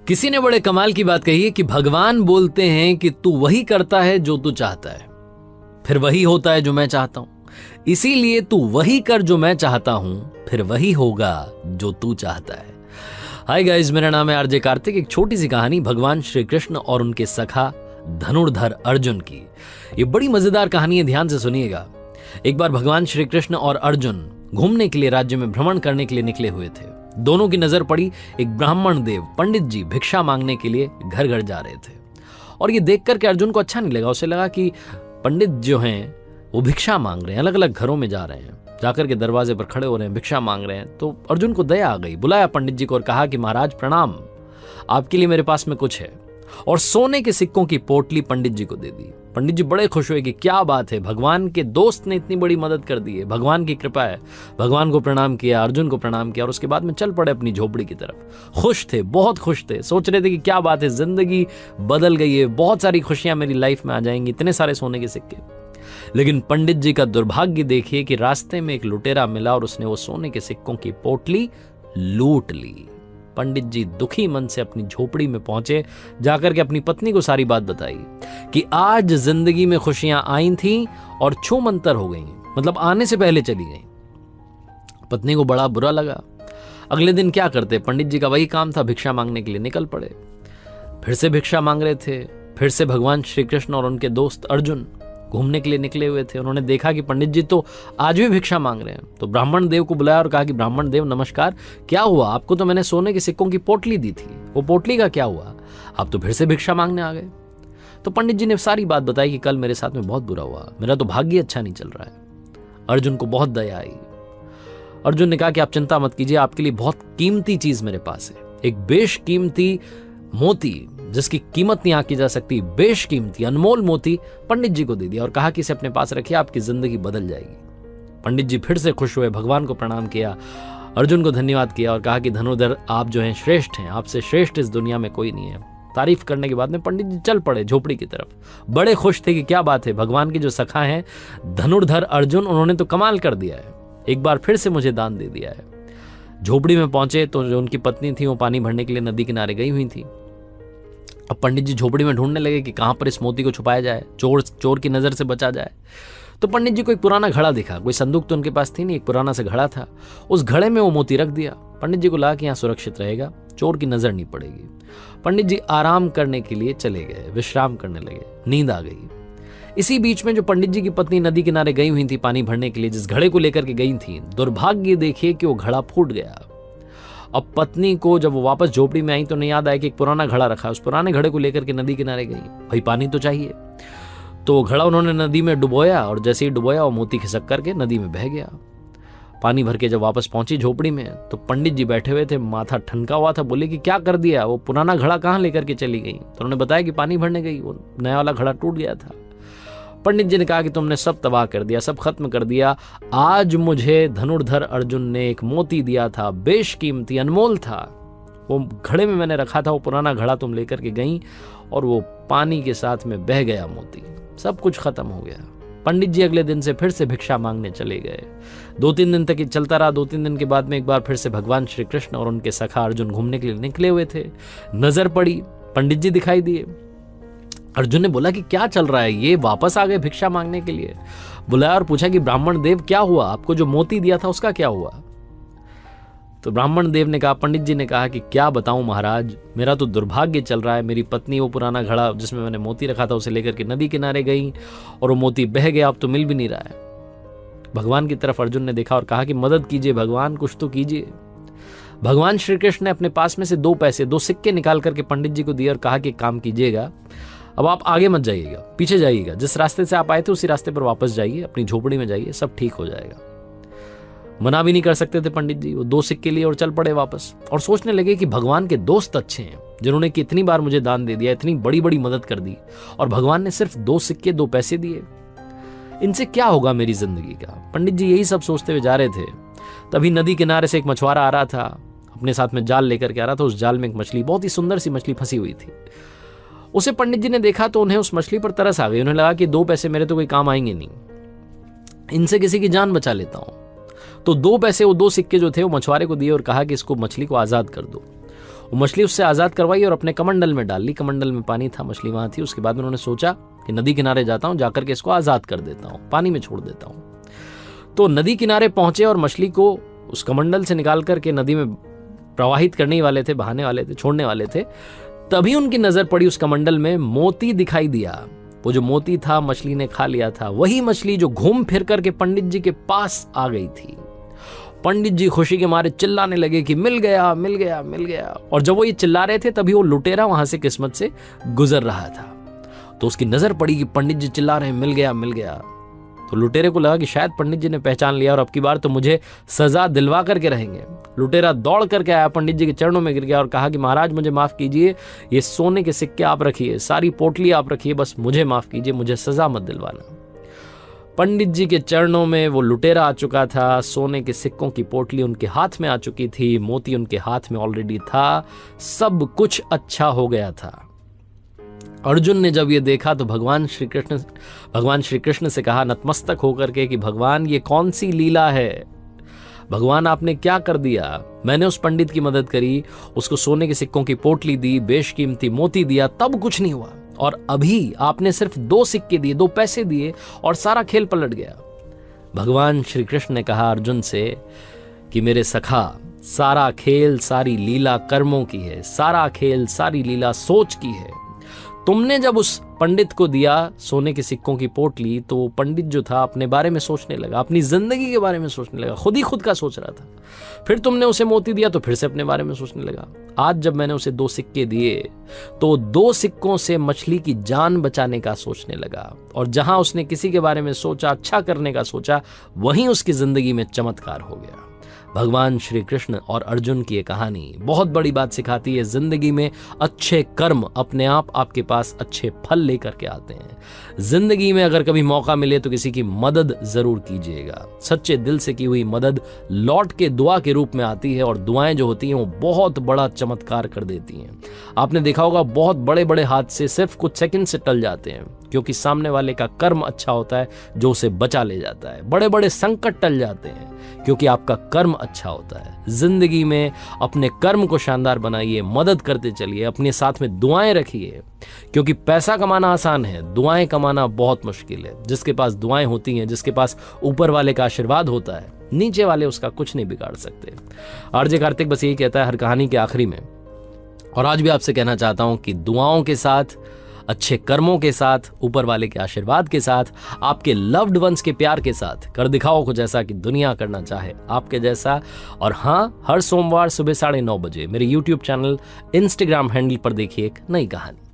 किसी ने बड़े कमाल की बात कही है कि भगवान बोलते हैं कि तू वही करता है जो तू चाहता है, फिर वही होता है जो मैं चाहता हूं। इसीलिए तू वही कर जो मैं चाहता हूं, फिर वही होगा जो तू चाहता है। हाय गाइस, मेरा नाम है आरजे कार्तिक। एक छोटी सी कहानी भगवान श्री कृष्ण और उनके सखा धनुर्धर अर्जुन की। ये बड़ी मजेदार कहानी है, ध्यान से सुनिएगा। एक बार भगवान श्री कृष्ण और अर्जुन घूमने के लिए राज्य में भ्रमण करने के लिए निकले हुए थे। दोनों की नजर पड़ी एक ब्राह्मण देव पंडित जी भिक्षा मांगने के लिए घर घर जा रहे थे। और ये देख करके अर्जुन को अच्छा नहीं लगा। उसे लगा कि पंडित जो हैं वो भिक्षा मांग रहे हैं, अलग अलग घरों में जा रहे हैं, जाकर के दरवाजे पर खड़े हो रहे हैं, भिक्षा मांग रहे हैं। तो अर्जुन को दया आ गई, बुलाया पंडित जी को और कहा कि महाराज प्रणाम, आपके लिए मेरे पास में कुछ है। और सोने के सिक्कों की पोटली पंडित जी को दे दी। पंडित जी बड़े खुश हुए कि क्या बात है, भगवान के दोस्त ने इतनी बड़ी मदद कर दी है, भगवान की कृपा है। भगवान को प्रणाम किया, अर्जुन को प्रणाम किया और उसके बाद में चल पड़े अपनी झोपड़ी की तरफ। खुश थे, बहुत खुश थे, सोच रहे थे कि क्या बात है, जिंदगी बदल गई है, बहुत सारी खुशियां मेरी लाइफ में आ जाएंगी, इतने सारे सोने के सिक्के। लेकिन पंडित जी का दुर्भाग्य देखिए कि रास्ते में एक लुटेरा मिला और उसने वो सोने के सिक्कों की पोटली लूट ली। पंडित जी दुखी मन से अपनी झोपड़ी में पहुंचे, जाकर के अपनी पत्नी को सारी बात बताई कि आज जिंदगी में खुशियां आई थीं और छूमंतर हो गई, मतलब आने से पहले चली गई। पत्नी को बड़ा बुरा लगा। अगले दिन क्या करते, पंडित जी का वही काम था, भिक्षा मांगने के लिए निकल पड़े। फिर से भिक्षा मांग रहे थे। फिर से भगवान श्री कृष्ण और उनके दोस्त अर्जुन घूमने के लिए निकले हुए थे। उन्होंने देखा कि पंडित जी तो आज भी भिक्षा मांग रहे हैं। तो ब्राह्मण देव को बुलाया और कहा कि ब्राह्मण देव नमस्कार, क्या हुआ, आपको तो मैंने सोने के सिक्कों की पोटली दी थी, वो पोटली का क्या हुआ, आप तो फिर से भिक्षा मांगने आ गए। तो पंडित जी ने सारी बात बताई कि कल मेरे साथ में बहुत बुरा हुआ, मेरा तो भाग्य अच्छा नहीं चल रहा है। अर्जुन को बहुत दया आई। अर्जुन ने कहा कि आप चिंता मत कीजिए, आपके लिए बहुत कीमती चीज मेरे पास है, एक बेशकीमती मोती जिसकी कीमत नहीं आंकी जा सकती, बेशकीमती अनमोल मोती पंडित जी को दे दिया और कहा कि इसे अपने पास रखिए, आपकी जिंदगी बदल जाएगी। पंडित जी फिर से खुश हुए, भगवान को प्रणाम किया, अर्जुन को धन्यवाद किया और कहा कि धनुर्धर आप जो हैं श्रेष्ठ हैं, आपसे श्रेष्ठ इस दुनिया में कोई नहीं है। तारीफ करने के बाद में पंडित जी चल पड़े झोपड़ी की तरफ। बड़े खुश थे कि क्या बात है, भगवान के जो सखा हैं धनुर्धर अर्जुन, उन्होंने तो कमाल कर दिया है, एक बार फिर से मुझे दान दे दिया है। झोपड़ी में पहुंचे तो जो उनकी पत्नी थी वो पानी भरने के लिए नदी किनारे गई हुई थी। अब पंडित जी झोपड़ी में ढूंढने लगे कि कहां पर इस मोती को छुपाया जाए, चोर की नजर से बचा जाए। तो पंडित जी को एक पुराना घड़ा दिखा। कोई संदूक तो उनके पास थी नहीं, एक पुराना सा घड़ा था। उस घड़े में वो मोती रख दिया। पंडित जी को लगा कि यहाँ सुरक्षित रहेगा, चोर की नजर नहीं पड़ेगी। पंडित जी आराम करने के लिए चले गए, विश्राम करने लगे, नींद आ गई। इसी बीच में जो पंडित जी की पत्नी नदी किनारे गई हुई थी पानी भरने के लिए, जिस घड़े को लेकर के गई थी, दुर्भाग्य देखिए कि वो घड़ा फूट गया। अब पत्नी को जब वो वापस झोपड़ी में आई तो नहीं याद आया कि एक पुराना घड़ा रखा है, उस पुराने घड़े को लेकर के नदी किनारे गई। भाई पानी तो चाहिए, तो घड़ा उन्होंने नदी में डुबोया और जैसे ही डुबोया वो मोती खिसक करके नदी में बह गया। पानी भर के जब वापस पहुंची झोपड़ी में तो पंडित जी बैठे हुए थे, माथा ठनका हुआ था। बोले कि क्या कर दिया, वो पुराना घड़ा कहाँ लेकर के चली गई? तो उन्होंने बताया कि पानी भरने गई, वो नया वाला घड़ा टूट गया था। पंडित जी ने कहा कि तुमने सब तबाह कर दिया, सब खत्म कर दिया। आज मुझे धनुर्धर अर्जुन ने एक मोती दिया था, बेशकीमती अनमोल था, वो घड़े में मैंने रखा था, वो पुराना घड़ा तुम लेकर के गई और वो पानी के साथ में बह गया मोती, सब कुछ खत्म हो गया। पंडित जी अगले दिन से फिर से भिक्षा मांगने चले गए। 2-3 दिन तक ये चलता रहा। 2-3 दिन के बाद में एक बार फिर से भगवान श्री कृष्ण और उनके सखा अर्जुन घूमने के लिए निकले हुए थे। नजर पड़ी, पंडित जी दिखाई दिए। अर्जुन ने बोला कि क्या चल रहा है, ये वापस आ गए भिक्षा मांगने के लिए। बुलाया और पूछा कि ब्राह्मण देव क्या हुआ, आपको जो मोती दिया था उसका क्या हुआ? तो ब्राह्मण देव ने कहा, पंडित जी ने कहा कि क्या बताऊं महाराज, मेरा तो दुर्भाग्य चल रहा है। मेरी पत्नी वो पुराना घड़ा जिसमें मैंने मोती रखा था उसे लेकर के नदी किनारे गई और वो मोती बह गया, अब तो मिल भी नहीं रहा है। भगवान की तरफ अर्जुन ने देखा और कहा कि मदद कीजिए भगवान, कुछ तो कीजिए। भगवान श्री कृष्ण ने अपने पास में से 2 सिक्के निकाल करके पंडित जी को दिए और कहा कि काम कीजिएगा, अब आप आगे मत जाइएगा, पीछे जाइएगा, जिस रास्ते से आप आए थे उसी रास्ते पर वापस जाइए, अपनी झोपड़ी में जाइए, सब ठीक हो जाएगा। मना भी नहीं कर सकते थे पंडित जी। वो 2 सिक्के लिए और चल पड़े वापस और सोचने लगे कि भगवान के दोस्त अच्छे हैं, जिन्होंने कि इतनी बार मुझे दान दे दिया, इतनी बड़ी बड़ी मदद कर दी, और भगवान ने सिर्फ 2 सिक्के 2 पैसे दिए, इनसे क्या होगा मेरी जिंदगी का। पंडित जी यही सब सोचते हुए जा रहे थे। तभी नदी किनारे से एक मछुआरा आ रहा था, अपने साथ में जाल लेकर के आ रहा था। उस जाल में एक मछली, बहुत ही सुंदर सी मछली फंसी हुई थी। उसे पंडित जी ने देखा तो उन्हें उस मछली पर तरस आ गई। उन्हें लगा कि 2 पैसे मेरे तो कोई काम आएंगे नहीं, इनसे किसी की जान बचा लेता हूं। तो 2 पैसे, वो 2 सिक्के जो थे वो मछुआरे को दिए और कहा कि इसको, मछली को आजाद कर दो। वो मछली उससे आज़ाद करवाई और अपने कमंडल में डाल ली। कमंडल में पानी था, मछली वहाँ थी। उसके बाद में उन्होंने सोचा कि नदी किनारे जाता हूँ, जाकर के इसको आज़ाद कर देता हूँ, पानी में छोड़ देता हूँ। तो नदी किनारे पहुंचे और मछली को उस कमंडल से निकाल करके नदी में प्रवाहित करने वाले थे, बहाने वाले थे, छोड़ने वाले थे। तभी उनकी नजर पड़ी उस कमंडल में मोती दिखाई दिया। वो जो मोती था मछली ने खा लिया था, वही मछली जो घूम फिर करके पंडित जी के पास आ गई थी। पंडित जी खुशी के मारे चिल्लाने लगे कि मिल गया, मिल गया, मिल गया। और जब वो ये चिल्ला रहे थे तभी वो लुटेरा वहां से किस्मत से गुजर रहा था। तो उसकी नजर पड़ी कि पंडित जी चिल्ला रहे हैं मिल गया, मिल गया। तो लुटेरे को लगा कि शायद पंडित जी ने पहचान लिया और अब की बार तो मुझे सजा दिलवा करके रहेंगे। लुटेरा दौड़ करके आया, पंडित जी के चरणों में गिर गया और कहा कि महाराज मुझे माफ कीजिए, ये सोने के सिक्के आप रखिए, सारी पोटली आप रखिए, बस मुझे माफ कीजिए, मुझे सजा मत दिलवाना। पंडित जी के चरणों में वो लुटेरा आ चुका था, सोने के सिक्कों की पोटली उनके हाथ में आ चुकी थी, मोती उनके हाथ में ऑलरेडी था, सब कुछ अच्छा हो गया था। अर्जुन ने जब ये देखा तो भगवान श्री कृष्ण से कहा नतमस्तक होकर के कि भगवान ये कौन सी लीला है, भगवान आपने क्या कर दिया। मैंने उस पंडित की मदद करी, उसको सोने के सिक्कों की पोटली दी, बेशकीमती मोती दिया, तब कुछ नहीं हुआ, और अभी आपने सिर्फ 2 सिक्के दिए, 2 पैसे दिए और सारा खेल पलट गया। भगवान श्री कृष्ण ने कहा अर्जुन से कि मेरे सखा, सारा खेल सारी लीला कर्मों की है, सारा खेल सारी लीला सोच की है। तुमने जब उस पंडित को दिया सोने के सिक्कों की पोटली, तो वो पंडित जो था अपने बारे में सोचने लगा, अपनी जिंदगी के बारे में सोचने लगा, खुद ही खुद का सोच रहा था। फिर तुमने उसे मोती दिया तो फिर से अपने बारे में सोचने लगा। आज जब मैंने उसे 2 सिक्के दिए तो 2 सिक्कों से मछली की जान बचाने का सोचने लगा, और जहां उसने किसी के बारे में सोचा, अच्छा करने का सोचा, वहीं उसकी जिंदगी में चमत्कार हो गया। भगवान श्री कृष्ण और अर्जुन की ये कहानी बहुत बड़ी बात सिखाती है। जिंदगी में अच्छे कर्म अपने आप आपके पास अच्छे फल लेकर के आते हैं। जिंदगी में अगर कभी मौका मिले तो किसी की मदद जरूर कीजिएगा। सच्चे दिल से की हुई मदद लौट के दुआ के रूप में आती है, और दुआएं जो होती हैं वो बहुत बड़ा चमत्कार कर देती हैं। आपने देखा होगा बहुत बड़े बड़े हादसे सिर्फ कुछ सेकंड से टल जाते हैं, क्योंकि सामने वाले का कर्म अच्छा होता है जो उसे बचा ले जाता है। बड़े बड़े संकट टल जाते हैं क्योंकि आपका कर्म अच्छा होता है। जिंदगी में अपने कर्म को शानदार बनाइए, मदद करते चलिए, अपने साथ में दुआएं रखिए, क्योंकि पैसा कमाना आसान है, दुआएं कमाना बहुत मुश्किल है। जिसके पास दुआएं होती हैं, जिसके पास ऊपर वाले का आशीर्वाद होता है, नीचे वाले उसका कुछ नहीं बिगाड़ सकते। आरजे कार्तिक बस यही कहता है हर कहानी के आखिरी में, और आज भी आपसे कहना चाहता हूं कि दुआओं के साथ, अच्छे कर्मों के साथ, ऊपर वाले के आशीर्वाद के साथ, आपके लव्ड वंस के प्यार के साथ कर दिखाओ कुछ ऐसा कि दुनिया करना चाहे आपके जैसा। और हाँ, हर सोमवार सुबह 9:30 बजे मेरे YouTube चैनल, Instagram हैंडल पर देखिए एक नई कहानी।